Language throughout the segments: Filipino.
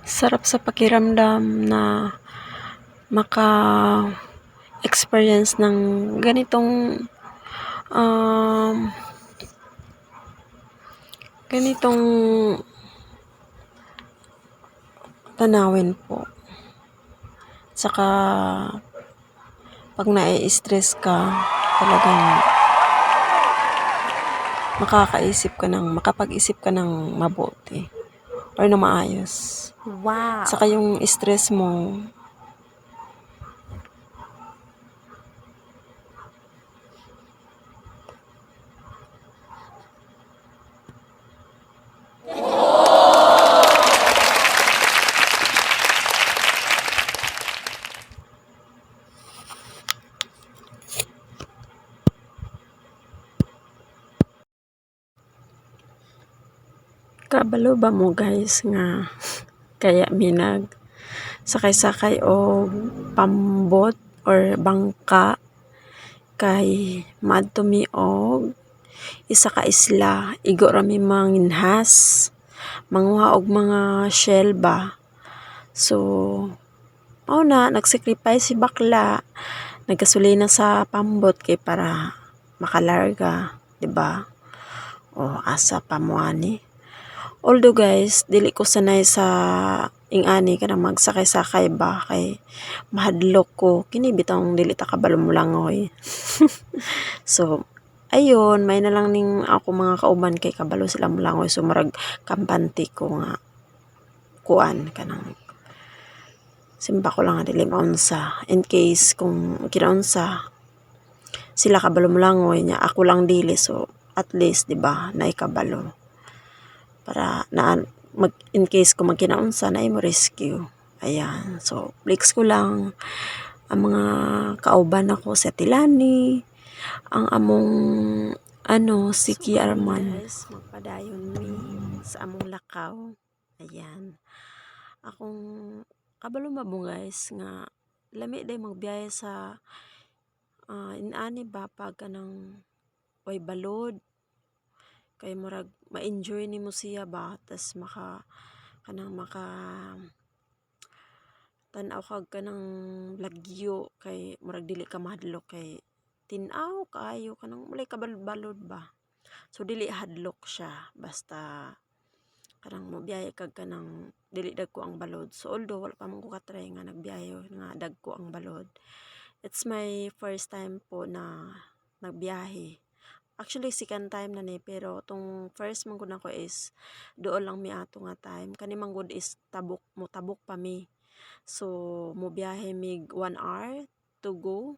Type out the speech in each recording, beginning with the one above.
Sarap sa pakiramdam na maka-experience ng ganitong um, ganitong tanawin po. Saka pag nai-stress ka, talagang makapag-isip ka ng mabuti or na maayos. Wow! Saka yung stress mo, kabalo ba mo guys nga kaya minag sakay-sakay o pambot or bangka kay madto mi og isa ka isla igo ra mi manginhas manguha og mga shell ba. So mao na nagsacrifice si bakla, nagasolina sa pambot kay para makalarga, di ba? O asa pa mo ani. Although guys, dili ko sanay sa ingani kanang magsakay-sakay ba kay mahadlok ko kini bitong dili ta kabalo mo langoy. So ayun, may na lang ning ako mga kauban kay kabalo sila mulangoy so murag kampante ko nga kuan kanang simba ko lang nga dili maunsa in case kung kinaunsa sila kabalo mulangoy nya ako lang dili so at least di ba naikabalo para na in case kung magkinaunsa na mo rescue. Ayan, so flex ko lang ang mga kauban ako sa Tilani, ang among si Kiarman. Guys, magpadayon mi sa among lakaw. Ayan. Akong kabalo mo guys nga lami day magbiyahe sa inani ba pag kanang way balod kay murag ma-enjoy nimo siya ba tas maka tan-aw kag kanang lagyo kay murag dili ka mahadlok kay tin-aw kaayo kanang walay kabalod ba. So dili hadlok siya basta kanang mobiyahe kag kanang dili dagko ang balod. So although wala pa man ko ka-try nga nagbiyahe nga dagko ang balod. It's my first time po na nagbiyahe. Actually second time na ni pero tong first man gud nako is doon lang mi ato nga time kani man gud is tabok pa mi. So mobiyahe mig 1 hour to go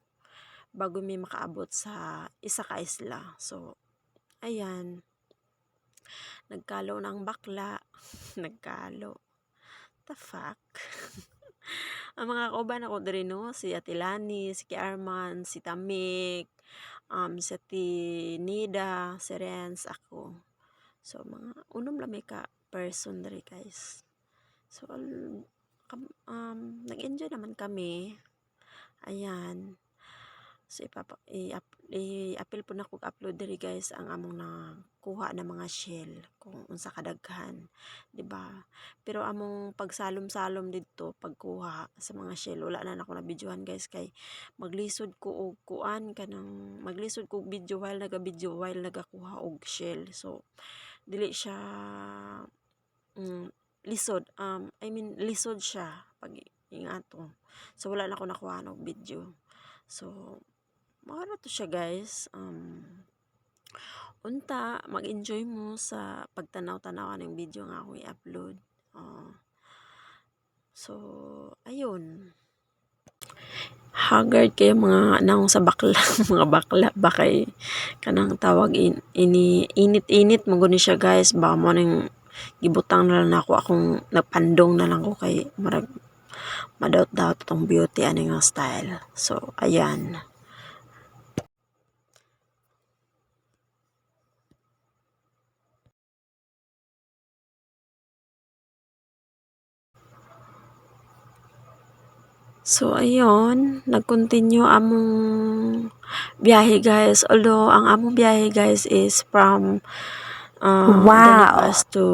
bago mi makaabot sa isa ka isla. So ayan, nagkalo ng bakla. Nagkalo. The fuck? Ang mga kauban ako diri no, si Atilani, si Kiarman, si Tamik, si Nida, si Renz, ako. So mga unom lang may ka person diri guys. So nag-enjoy naman kami. Ayan. So i-appeal po na kog upload diri guys ang among nakuha na mga shell kung unsa kadaghan, di ba? Pero among pagsalom-salom didto pagkuha sa mga shell wala na nako na videohan guys kay maglisod ko og kuan kanang maglisod ko og video while nagakuha og shell. So dili siya lisod lisod siya pag ingato. So wala na ko nakuha og video. So mao na to siya guys. Unta mag-enjoy mo sa pagtanaw-tanaw ng video nga akong i-upload. So ayun. Haggard kayo mga naong sa bakla, mga bakla ba kay kanang tawag init-init mo guni siya guys. Ba mo ning gibutang na lang ako akong nagpandong na lang ko kay marag madawt-dawt tong beauty ani nga style. So ayan. So ayun, nag-continue among biyahe guys. Although ang among biyahe guys is from Wow! Danapas to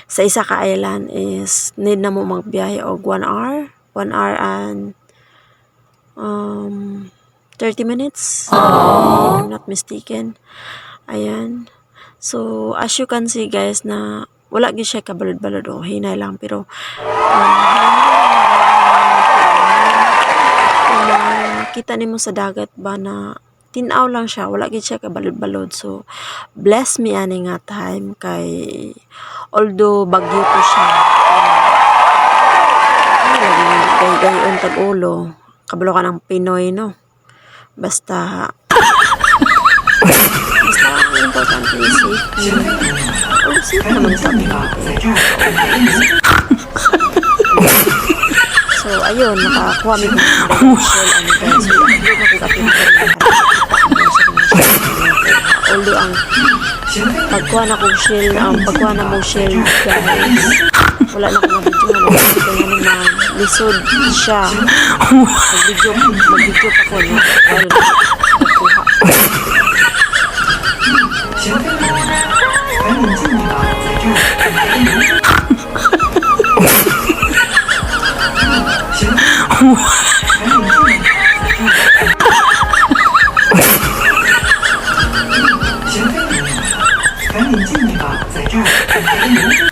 sa isa ka island is need na mo magbiyahe og 1 hour, 1 hour and 30 minutes, if I'm not mistaken. Ayan. So, as you can see guys na wala gyud siya kabalod-balod o hinay lang pero kita nimo sa dagat ba na tinaw lang siya, wala gyud siya kabalod-balod. So bless me ani nga time kay although bagyo to siya kay gayon tag ulo kabalo ka ng Pinoy no, basta ang importante is safety. Safe naman kami. So, ayun, nakakuha mi ng shell and guys. So, hindi makikapin ko although ang pagkuha na kong shell, pagkuha na mong shell guys, wala na akong nabidyo na lisod siya. Mag-video pa ko na dahil nagkuha. 赶紧进去吧，在这儿。